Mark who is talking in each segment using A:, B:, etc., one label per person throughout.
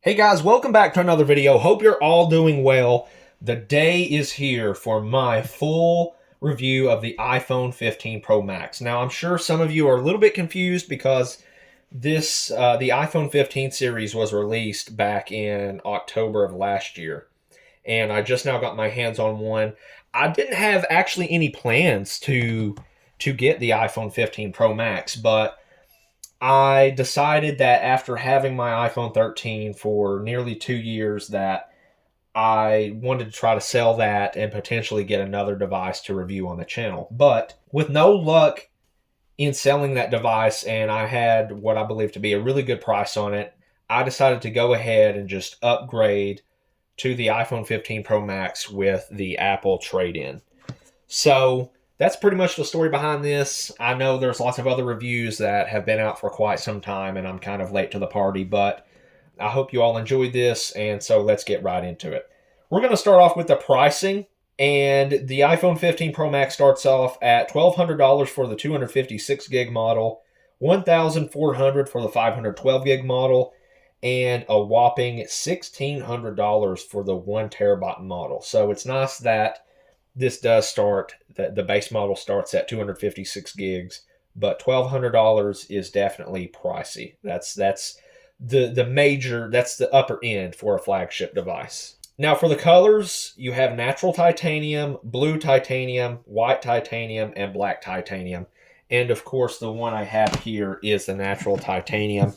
A: Hey guys, welcome back to another video. Hope you're all doing well. The day is here for my full review of the iPhone 15 Pro Max. Now, I'm sure some of you are a little bit confused because the iPhone 15 series was released back in October of last year, and I just now got my hands on one. I didn't have actually any plans to get the iPhone 15 Pro Max, but I decided that after having my iPhone 13 for nearly 2 years that I wanted to try to sell that and potentially get another device to review on the channel. But with no luck in selling that device, and I had what I believe to be a really good price on it, I decided to go ahead and just upgrade to the iPhone 15 Pro Max with the Apple trade-in. So that's pretty much the story behind this. I know there's lots of other reviews that have been out for quite some time, and I'm kind of late to the party, but I hope you all enjoyed this, and so let's get right into it. We're going to start off with the pricing, and the iPhone 15 Pro Max starts off at $1,200 for the 256 gig model, $1,400 for the 512 gig model, and a whopping $1,600 for the 1 terabyte model. So it's nice that this does start, the base model starts at 256 gigs, but $1,200 is definitely pricey. That's the upper end for a flagship device. Now for the colors, you have natural titanium, blue titanium, white titanium, and black titanium. And of course, the one I have here is the natural titanium.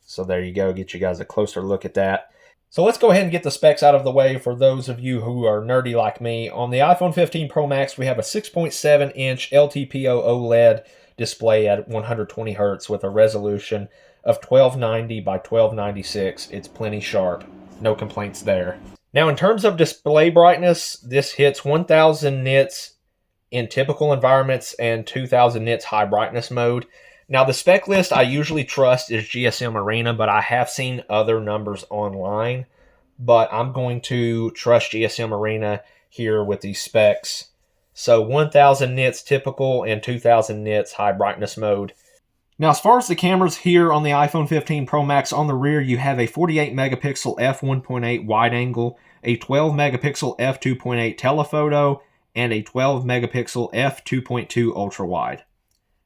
A: So there you go, get you guys a closer look at that. So let's go ahead and get the specs out of the way for those of you who are nerdy like me. On the iPhone 15 Pro Max, we have a 6.7-inch LTPO OLED display at 120 Hz with a resolution of 1290 by 1296. It's plenty sharp. No complaints there. Now, in terms of display brightness, this hits 1000 nits in typical environments and 2000 nits high brightness mode. Now, the spec list I usually trust is GSM Arena, but I have seen other numbers online. But I'm going to trust GSM Arena here with these specs. So 1000 nits typical and 2000 nits high brightness mode. Now, as far as the cameras here on the iPhone 15 Pro Max, on the rear you have a 48 megapixel f1.8 wide angle, a 12 megapixel f2.8 telephoto, and a 12 megapixel f2.2 ultra wide.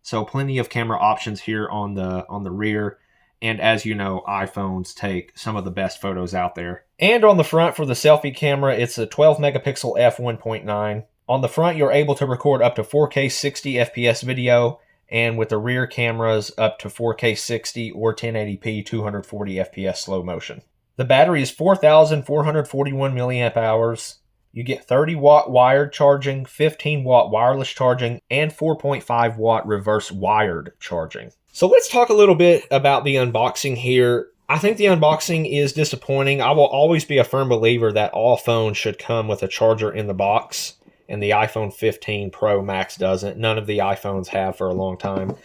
A: So plenty of camera options here on the rear. And as you know, iPhones take some of the best photos out there. And on the front for the selfie camera, it's a 12 megapixel f1.9. On the front, you're able to record up to 4K 60 FPS video, and with the rear cameras up to 4K 60 or 1080p 240 FPS slow motion. The battery is 4,441 milliamp hours. You get 30-watt wired charging, 15-watt wireless charging, and 4.5-watt reverse wired charging. So let's talk a little bit about the unboxing here. I think the unboxing is disappointing. I will always be a firm believer that all phones should come with a charger in the box, and the iPhone 15 Pro Max doesn't. None of the iPhones have for a long time.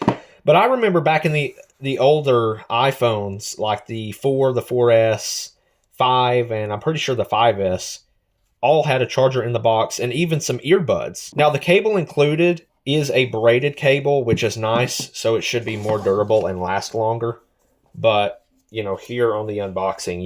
A: But I remember back in the older iPhones, like the 4, the 4S, 5, and I'm pretty sure the 5S, all had a charger in the box and even some earbuds. Now, the cable included is a braided cable, which is nice, so it should be more durable and last longer. But, you know, here on the unboxing,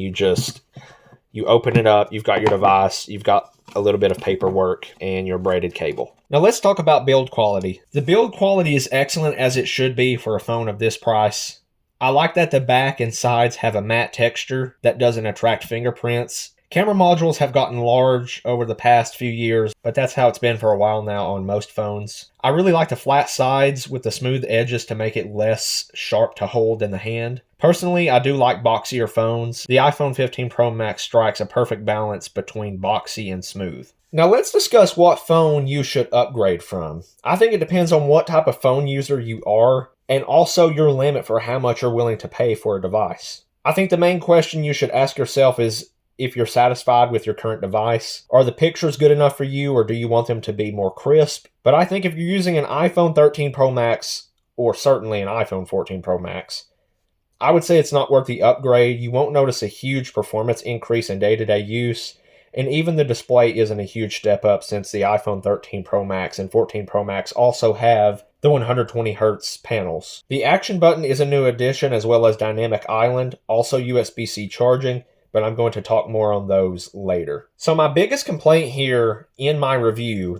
A: you open it up, you've got your device, you've got a little bit of paperwork, and your braided cable. Now, let's talk about build quality. The build quality is excellent, as it should be for a phone of this price. I like that the back and sides have a matte texture that doesn't attract fingerprints. Camera modules have gotten large over the past few years, but that's how it's been for a while now on most phones. I really like the flat sides with the smooth edges to make it less sharp to hold in the hand. Personally, I do like boxier phones. The iPhone 15 Pro Max strikes a perfect balance between boxy and smooth. Now let's discuss what phone you should upgrade from. I think it depends on what type of phone user you are, and also your limit for how much you're willing to pay for a device. I think the main question you should ask yourself is if you're satisfied with your current device. Are the pictures good enough for you, or do you want them to be more crisp? But I think if you're using an iPhone 13 Pro Max, or certainly an iPhone 14 Pro Max, I would say it's not worth the upgrade. You won't notice a huge performance increase in day-to-day use, and even the display isn't a huge step up since the iPhone 13 Pro Max and 14 Pro Max also have the 120 hertz panels. The action button is a new addition, as well as dynamic island, also USB-C charging, but I'm going to talk more on those later. So my biggest complaint here in my review,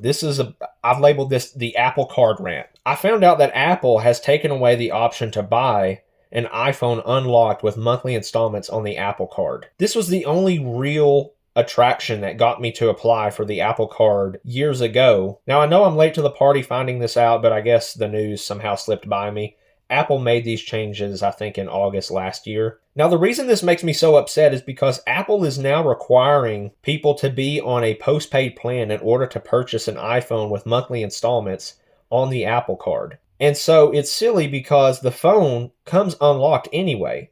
A: I've labeled this the Apple Card rant. I found out that Apple has taken away the option to buy an iPhone unlocked with monthly installments on the Apple Card. This was the only real attraction that got me to apply for the Apple Card years ago. Now, I know I'm late to the party finding this out, but I guess the news somehow slipped by me. Apple made these changes, I think, in August last year. Now, the reason this makes me so upset is because Apple is now requiring people to be on a postpaid plan in order to purchase an iPhone with monthly installments on the Apple Card. And so it's silly because the phone comes unlocked anyway.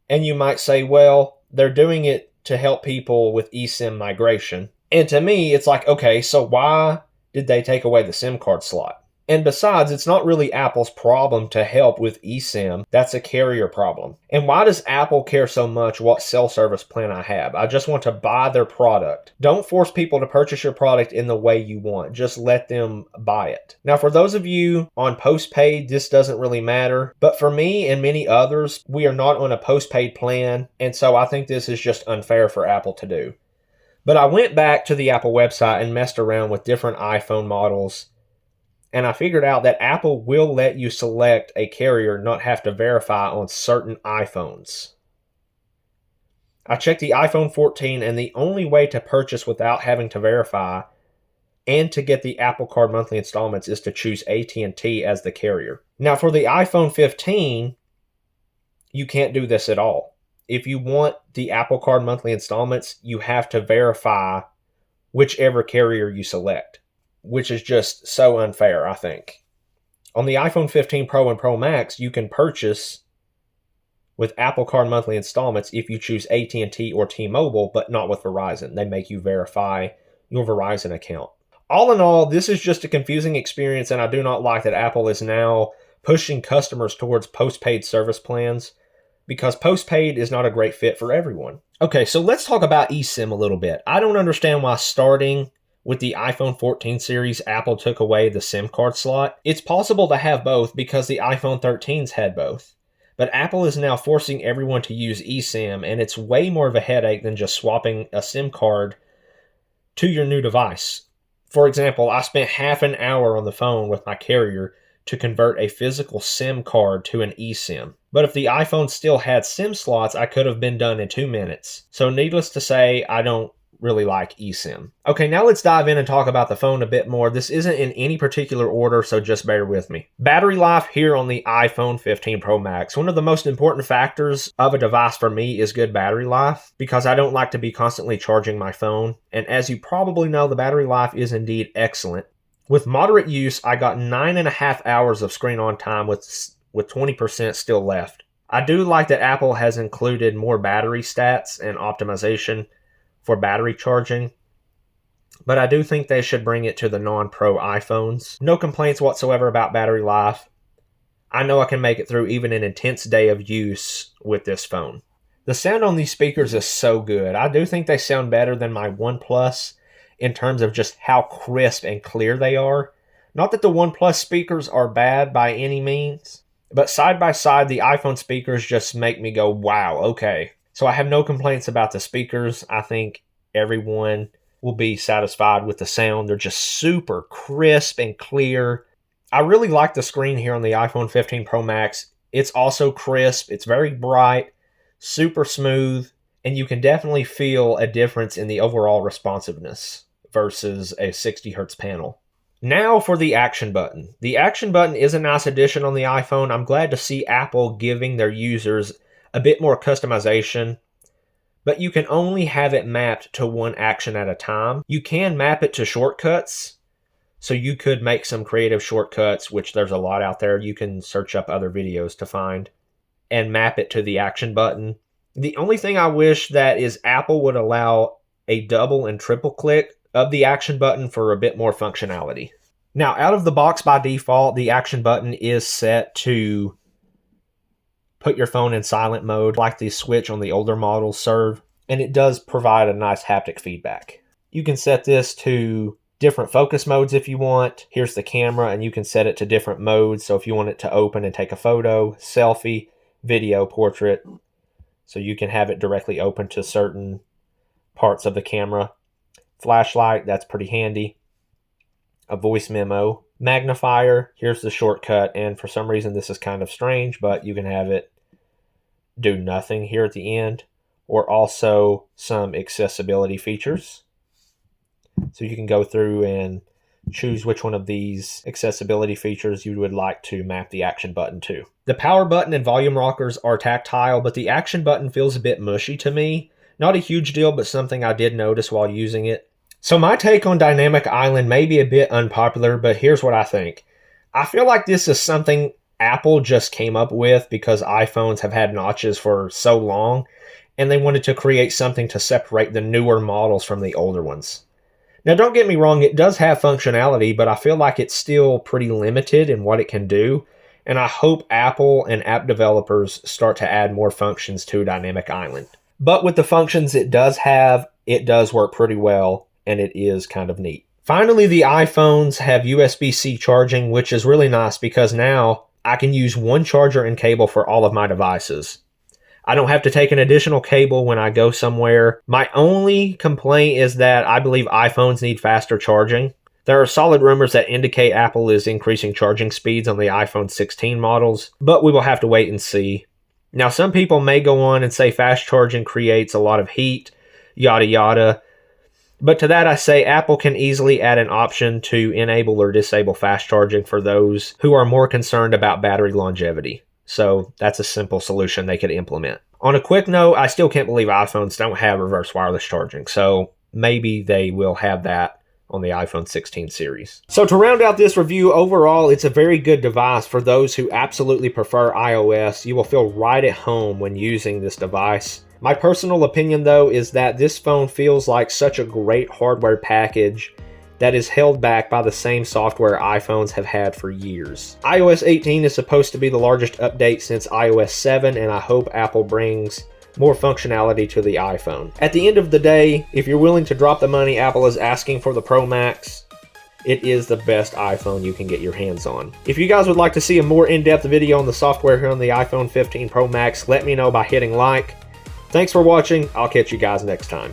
A: And you might say, well, they're doing it to help people with eSIM migration. And to me, it's like, okay, so why did they take away the SIM card slot? And besides, it's not really Apple's problem to help with eSIM. That's a carrier problem. And why does Apple care so much what cell service plan I have? I just want to buy their product. Don't force people to purchase your product in the way you want. Just let them buy it. Now, for those of you on postpaid, this doesn't really matter. But for me and many others, we are not on a postpaid plan. And so I think this is just unfair for Apple to do. But I went back to the Apple website and messed around with different iPhone models. And I figured out that Apple will let you select a carrier, not have to verify on certain iPhones. I checked the iPhone 14, and the only way to purchase without having to verify and to get the Apple Card monthly installments is to choose AT&T as the carrier. Now, for the iPhone 15, you can't do this at all. If you want the Apple Card monthly installments, you have to verify whichever carrier you select, which is just so unfair, I think. On the iPhone 15 Pro and Pro Max, you can purchase with Apple Card monthly installments if you choose AT&T or T-Mobile, but not with Verizon. They make you verify your Verizon account. All in all, this is just a confusing experience, and I do not like that Apple is now pushing customers towards postpaid service plans, because postpaid is not a great fit for everyone. Okay, so let's talk about eSIM a little bit. I don't understand why starting with the iPhone 14 series, Apple took away the SIM card slot. It's possible to have both because the iPhone 13s had both. But Apple is now forcing everyone to use eSIM, and it's way more of a headache than just swapping a SIM card to your new device. For example, I spent half an hour on the phone with my carrier to convert a physical SIM card to an eSIM. But if the iPhone still had SIM slots, I could have been done in 2 minutes. So needless to say, I don't really like eSIM. Okay, now let's dive in and talk about the phone a bit more. This isn't in any particular order, so just bear with me. Battery life here on the iPhone 15 Pro Max. One of the most important factors of a device for me is good battery life, because I don't like to be constantly charging my phone. And as you probably know, the battery life is indeed excellent. With moderate use, I got 9.5 hours of screen on time with 20% still left. I do like that Apple has included more battery stats and optimization for battery charging, but I do think they should bring it to the non-Pro iPhones. No complaints whatsoever about battery life. I know I can make it through even an intense day of use with this phone. The sound on these speakers is so good. I do think they sound better than my OnePlus in terms of just how crisp and clear they are. Not that the OnePlus speakers are bad by any means, but side by side, the iPhone speakers just make me go, wow, okay. So I have no complaints about the speakers. I think everyone will be satisfied with the sound. They're just super crisp and clear. I really like the screen here on the iPhone 15 Pro Max. It's also crisp. It's very bright, super smooth, and you can definitely feel a difference in the overall responsiveness versus a 60 hertz panel. Now for the action button. The action button is a nice addition on the iPhone. I'm glad to see Apple giving their users a bit more customization, but you can only have it mapped to one action at a time. You can map it to shortcuts, so you could make some creative shortcuts, which there's a lot out there. You can search up other videos to find, and map it to the action button. The only thing I wish that is Apple would allow a double and triple click of the action button for a bit more functionality. Now, out of the box by default, the action button is set to put your phone in silent mode like the switch on the older models serve, and it does provide a nice haptic feedback. You can set this to different focus modes if you want. Here's the camera, and you can set it to different modes. So if you want it to open and take a photo, selfie, video, portrait, so you can have it directly open to certain parts of the camera. Flashlight, that's pretty handy. A voice memo. Magnifier, here's the shortcut, and for some reason this is kind of strange, but you can have it do nothing here at the end, or also some accessibility features. So you can go through and choose which one of these accessibility features you would like to map the action button to. The power button and volume rockers are tactile, but the action button feels a bit mushy to me. Not a huge deal, but something I did notice while using it. So my take on Dynamic Island may be a bit unpopular, but here's what I think. I feel like this is something Apple just came up with because iPhones have had notches for so long, and they wanted to create something to separate the newer models from the older ones. Now, don't get me wrong, it does have functionality, but I feel like it's still pretty limited in what it can do, and I hope Apple and app developers start to add more functions to Dynamic Island. But with the functions it does have, it does work pretty well, and it is kind of neat. Finally, the iPhones have USB-C charging, which is really nice because now I can use one charger and cable for all of my devices. I don't have to take an additional cable when I go somewhere. My only complaint is that I believe iPhones need faster charging. There are solid rumors that indicate Apple is increasing charging speeds on the iPhone 16 models, but we will have to wait and see. Now, some people may go on and say fast charging creates a lot of heat, yada yada. But to that I say Apple can easily add an option to enable or disable fast charging for those who are more concerned about battery longevity. So that's a simple solution they could implement. On a quick note, I still can't believe iPhones don't have reverse wireless charging. So maybe they will have that on the iPhone 16 series. So to round out this review, overall, it's a very good device for those who absolutely prefer iOS. You will feel right at home when using this device. My personal opinion, though, is that this phone feels like such a great hardware package that is held back by the same software iPhones have had for years. iOS 18 is supposed to be the largest update since iOS 7, and I hope Apple brings more functionality to the iPhone. At the end of the day, if you're willing to drop the money Apple is asking for the Pro Max, it is the best iPhone you can get your hands on. If you guys would like to see a more in-depth video on the software here on the iPhone 15 Pro Max, let me know by hitting like. Thanks for watching. I'll catch you guys next time.